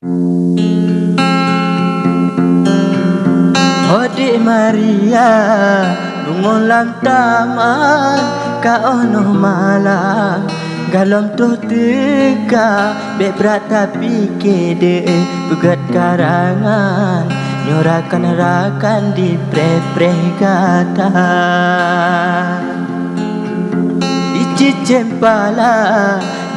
Ode Maria bungolam taman ka ono malam galom tu teka be berata pikede begat karangan nyorakan rakan di pre-pre kata dicempala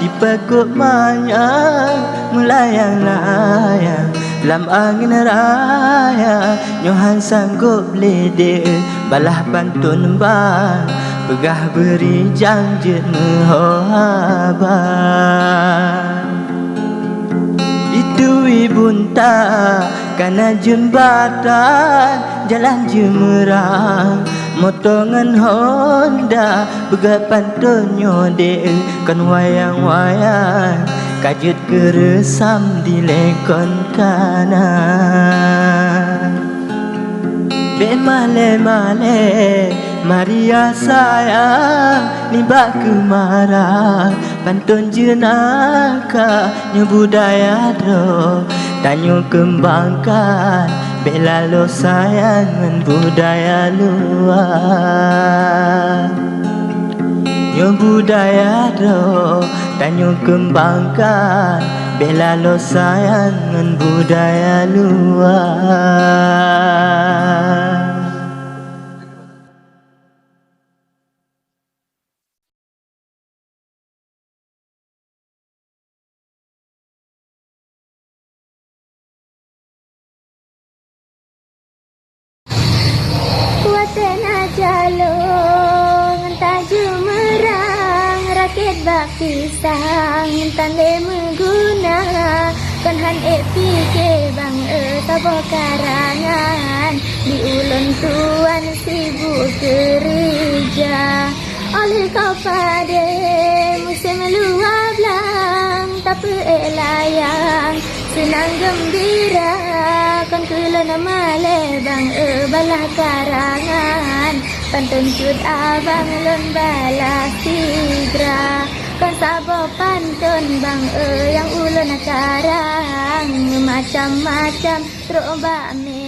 di pekuk manyang melayang-layang lam angin raya nyohan sanggup lede balah pantun bang pegah beri janji mehohaban itu ibunta kana jembatan jalan jemerang motongan Honda pegah pantun nyode kan wayang-wayang kajut keresam di lekon kanan be male-male Maria sayang limbak kemarah pantun jenaka nyebudaya do tanyo kembangkan bela lo sayang budaya luar nyo budaya do tanyo kembangkan bela lo sayang budaya luar. Tena jalong entah jumerang rakit bak pisang tande mengguna penhan epike bang tabo karangan di ulun tuan sibuk kerja oleh kau pada musim luar belang tapi layang senang gembira kon kulon male bang balah karangan pantun cut abang lon balah sidra kon sabo pantun bang yang ulun karang macam-macam terobak me